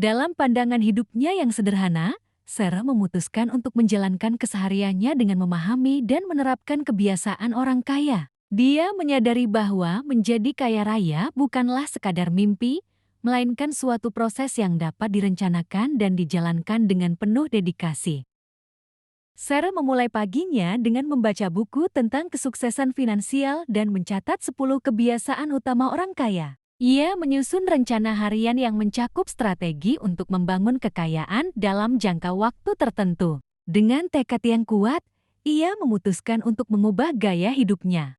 Dalam pandangan hidupnya yang sederhana, Sarah memutuskan untuk menjalankan kesehariannya dengan memahami dan menerapkan kebiasaan orang kaya. Dia menyadari bahwa menjadi kaya raya bukanlah sekadar mimpi, melainkan suatu proses yang dapat direncanakan dan dijalankan dengan penuh dedikasi. Sarah memulai paginya dengan membaca buku tentang kesuksesan finansial dan mencatat 10 kebiasaan utama orang kaya. Ia menyusun rencana harian yang mencakup strategi untuk membangun kekayaan dalam jangka waktu tertentu. Dengan tekad yang kuat, ia memutuskan untuk mengubah gaya hidupnya.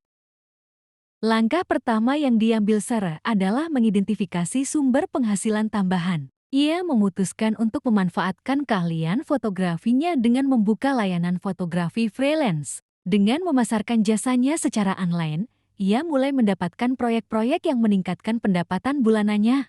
Langkah pertama yang diambil Sarah adalah mengidentifikasi sumber penghasilan tambahan. Ia memutuskan untuk memanfaatkan keahlian fotografinya dengan membuka layanan fotografi freelance. Dengan memasarkan jasanya secara online, ia mulai mendapatkan proyek-proyek yang meningkatkan pendapatan bulanannya.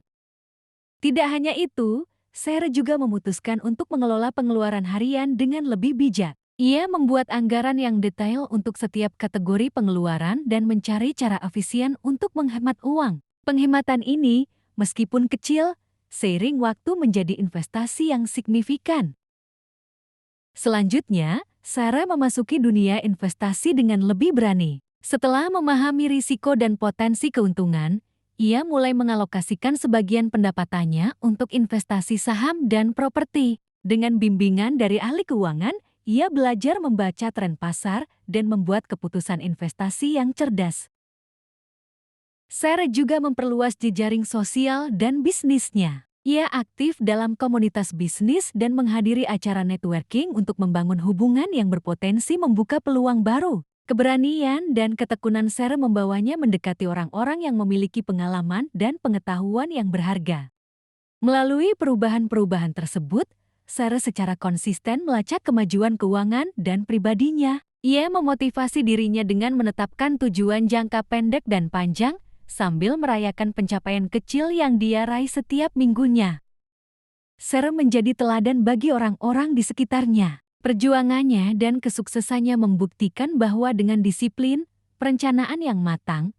Tidak hanya itu, Sarah juga memutuskan untuk mengelola pengeluaran harian dengan lebih bijak. Ia membuat anggaran yang detail untuk setiap kategori pengeluaran dan mencari cara efisien untuk menghemat uang. Penghematan ini, meskipun kecil, seiring waktu menjadi investasi yang signifikan. Selanjutnya, Sarah memasuki dunia investasi dengan lebih berani. Setelah memahami risiko dan potensi keuntungan, ia mulai mengalokasikan sebagian pendapatannya untuk investasi saham dan properti. Dengan bimbingan dari ahli keuangan, ia belajar membaca tren pasar dan membuat keputusan investasi yang cerdas. Sarah juga memperluas jejaring sosial dan bisnisnya. Ia aktif dalam komunitas bisnis dan menghadiri acara networking untuk membangun hubungan yang berpotensi membuka peluang baru. Keberanian dan ketekunan Sarah membawanya mendekati orang-orang yang memiliki pengalaman dan pengetahuan yang berharga. Melalui perubahan-perubahan tersebut, Sarah secara konsisten melacak kemajuan keuangan dan pribadinya. Ia memotivasi dirinya dengan menetapkan tujuan jangka pendek dan panjang, sambil merayakan pencapaian kecil yang dia raih setiap minggunya. Sarah menjadi teladan bagi orang-orang di sekitarnya. Perjuangannya dan kesuksesannya membuktikan bahwa dengan disiplin, perencanaan yang matang,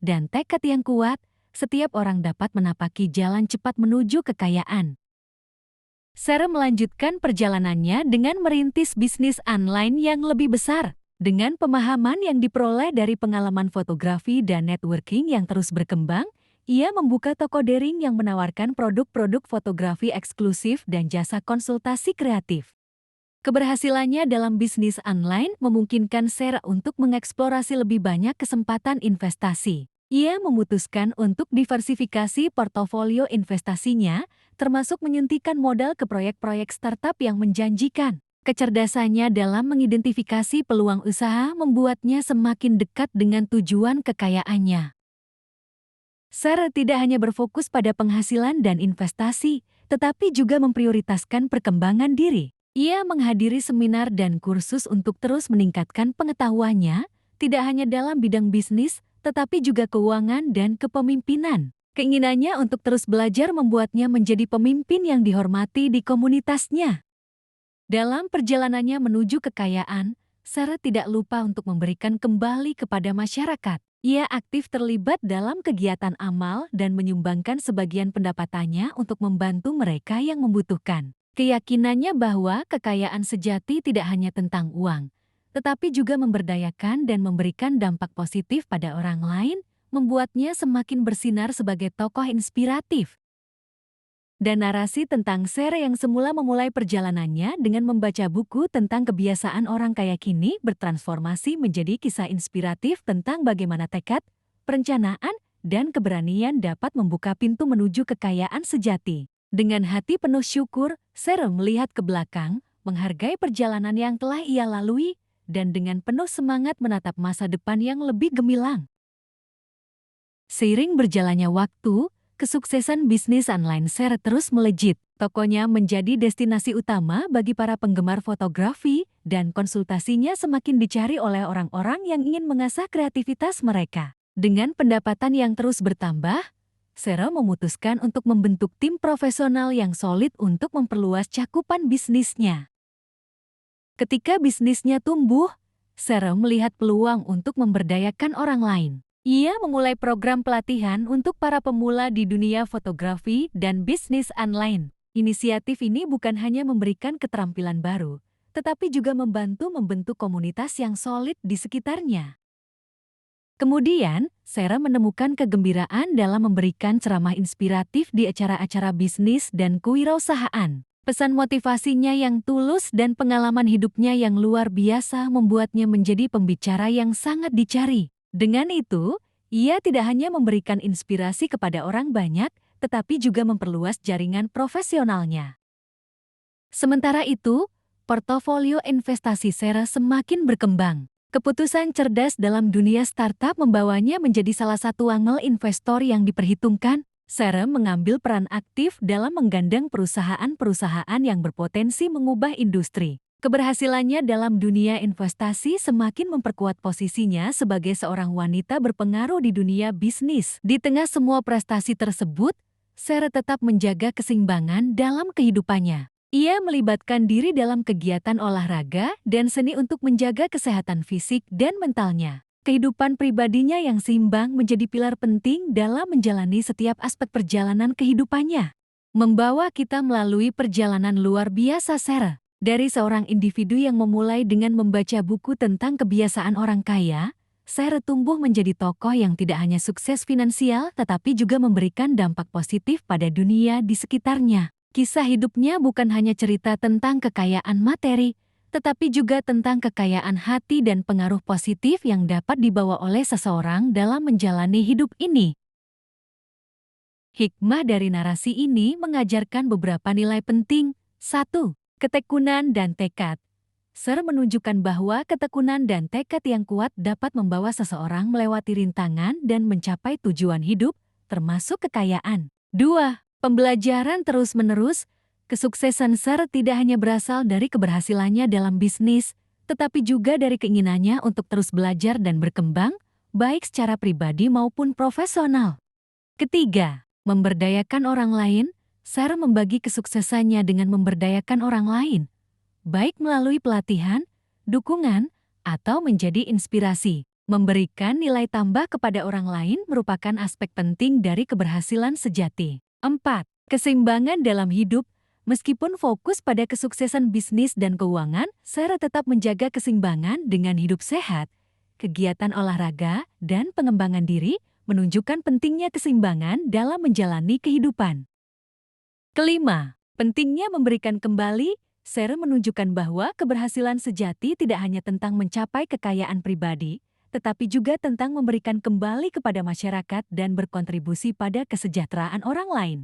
dan tekad yang kuat, setiap orang dapat menapaki jalan cepat menuju kekayaan. Sarah melanjutkan perjalanannya dengan merintis bisnis online yang lebih besar. Dengan pemahaman yang diperoleh dari pengalaman fotografi dan networking yang terus berkembang, ia membuka toko daring yang menawarkan produk-produk fotografi eksklusif dan jasa konsultasi kreatif. Keberhasilannya dalam bisnis online memungkinkan Sarah untuk mengeksplorasi lebih banyak kesempatan investasi. Ia memutuskan untuk diversifikasi portofolio investasinya, termasuk menyuntikkan modal ke proyek-proyek startup yang menjanjikan. Kecerdasannya dalam mengidentifikasi peluang usaha membuatnya semakin dekat dengan tujuan kekayaannya. Sarah tidak hanya berfokus pada penghasilan dan investasi, tetapi juga memprioritaskan perkembangan diri. Ia menghadiri seminar dan kursus untuk terus meningkatkan pengetahuannya, tidak hanya dalam bidang bisnis, tetapi juga keuangan dan kepemimpinan. Keinginannya untuk terus belajar membuatnya menjadi pemimpin yang dihormati di komunitasnya. Dalam perjalanannya menuju kekayaan, Sarah tidak lupa untuk memberikan kembali kepada masyarakat. Ia aktif terlibat dalam kegiatan amal dan menyumbangkan sebagian pendapatannya untuk membantu mereka yang membutuhkan. Keyakinannya bahwa kekayaan sejati tidak hanya tentang uang, tetapi juga memberdayakan dan memberikan dampak positif pada orang lain, membuatnya semakin bersinar sebagai tokoh inspiratif. Dan narasi tentang Sarah yang semula memulai perjalanannya dengan membaca buku tentang kebiasaan orang kaya kini bertransformasi menjadi kisah inspiratif tentang bagaimana tekad, perencanaan, dan keberanian dapat membuka pintu menuju kekayaan sejati. Dengan hati penuh syukur, Sarah melihat ke belakang, menghargai perjalanan yang telah ia lalui, dan dengan penuh semangat menatap masa depan yang lebih gemilang. Seiring berjalannya waktu, kesuksesan bisnis online Sarah terus melejit. Tokonya menjadi destinasi utama bagi para penggemar fotografi, dan konsultasinya semakin dicari oleh orang-orang yang ingin mengasah kreativitas mereka. Dengan pendapatan yang terus bertambah, Sarah memutuskan untuk membentuk tim profesional yang solid untuk memperluas cakupan bisnisnya. Ketika bisnisnya tumbuh, Sarah melihat peluang untuk memberdayakan orang lain. Ia memulai program pelatihan untuk para pemula di dunia fotografi dan bisnis online. Inisiatif ini bukan hanya memberikan keterampilan baru, tetapi juga membantu membentuk komunitas yang solid di sekitarnya. Kemudian, Sarah menemukan kegembiraan dalam memberikan ceramah inspiratif di acara-acara bisnis dan kewirausahaan. Pesan motivasinya yang tulus dan pengalaman hidupnya yang luar biasa membuatnya menjadi pembicara yang sangat dicari. Dengan itu, ia tidak hanya memberikan inspirasi kepada orang banyak, tetapi juga memperluas jaringan profesionalnya. Sementara itu, portofolio investasi Sarah semakin berkembang. Keputusan cerdas dalam dunia startup membawanya menjadi salah satu angle investor yang diperhitungkan. Sarah mengambil peran aktif dalam menggandeng perusahaan-perusahaan yang berpotensi mengubah industri. Keberhasilannya dalam dunia investasi semakin memperkuat posisinya sebagai seorang wanita berpengaruh di dunia bisnis. Di tengah semua prestasi tersebut, Sarah tetap menjaga keseimbangan dalam kehidupannya. Ia melibatkan diri dalam kegiatan olahraga dan seni untuk menjaga kesehatan fisik dan mentalnya. Kehidupan pribadinya yang seimbang menjadi pilar penting dalam menjalani setiap aspek perjalanan kehidupannya. Membawa kita melalui perjalanan luar biasa Sarah. Dari seorang individu yang memulai dengan membaca buku tentang kebiasaan orang kaya, Sarah tumbuh menjadi tokoh yang tidak hanya sukses finansial tetapi juga memberikan dampak positif pada dunia di sekitarnya. Kisah hidupnya bukan hanya cerita tentang kekayaan materi, tetapi juga tentang kekayaan hati dan pengaruh positif yang dapat dibawa oleh seseorang dalam menjalani hidup ini. Hikmah dari narasi ini mengajarkan beberapa nilai penting. 1. Ketekunan dan tekad. Sarah menunjukkan bahwa ketekunan dan tekad yang kuat dapat membawa seseorang melewati rintangan dan mencapai tujuan hidup, termasuk kekayaan. 2. Pembelajaran terus-menerus. Kesuksesan Sarah tidak hanya berasal dari keberhasilannya dalam bisnis, tetapi juga dari keinginannya untuk terus belajar dan berkembang, baik secara pribadi maupun profesional. Ketiga, memberdayakan orang lain. Sarah membagi kesuksesannya dengan memberdayakan orang lain, baik melalui pelatihan, dukungan, atau menjadi inspirasi. Memberikan nilai tambah kepada orang lain merupakan aspek penting dari keberhasilan sejati. 4. Keseimbangan dalam hidup. Meskipun fokus pada kesuksesan bisnis dan keuangan, Sarah tetap menjaga keseimbangan dengan hidup sehat. Kegiatan olahraga dan pengembangan diri menunjukkan pentingnya keseimbangan dalam menjalani kehidupan. Kelima, pentingnya memberikan kembali. Sarah menunjukkan bahwa keberhasilan sejati tidak hanya tentang mencapai kekayaan pribadi, tetapi juga tentang memberikan kembali kepada masyarakat dan berkontribusi pada kesejahteraan orang lain.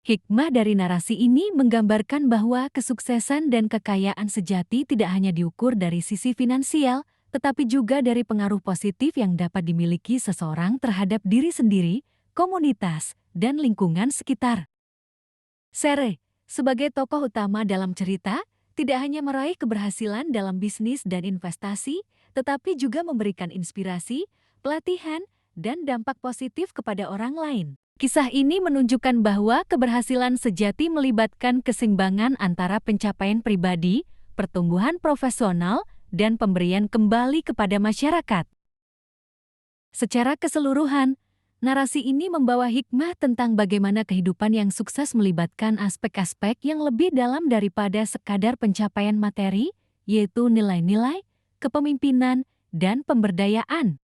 Hikmah dari narasi ini menggambarkan bahwa kesuksesan dan kekayaan sejati tidak hanya diukur dari sisi finansial, tetapi juga dari pengaruh positif yang dapat dimiliki seseorang terhadap diri sendiri, komunitas, dan lingkungan sekitar. Sarah, sebagai tokoh utama dalam cerita, tidak hanya meraih keberhasilan dalam bisnis dan investasi, tetapi juga memberikan inspirasi, pelatihan, dan dampak positif kepada orang lain. Kisah ini menunjukkan bahwa keberhasilan sejati melibatkan keseimbangan antara pencapaian pribadi, pertumbuhan profesional, dan pemberian kembali kepada masyarakat. Secara keseluruhan, narasi ini membawa hikmah tentang bagaimana kehidupan yang sukses melibatkan aspek-aspek yang lebih dalam daripada sekadar pencapaian materi, yaitu nilai-nilai, kepemimpinan, dan pemberdayaan.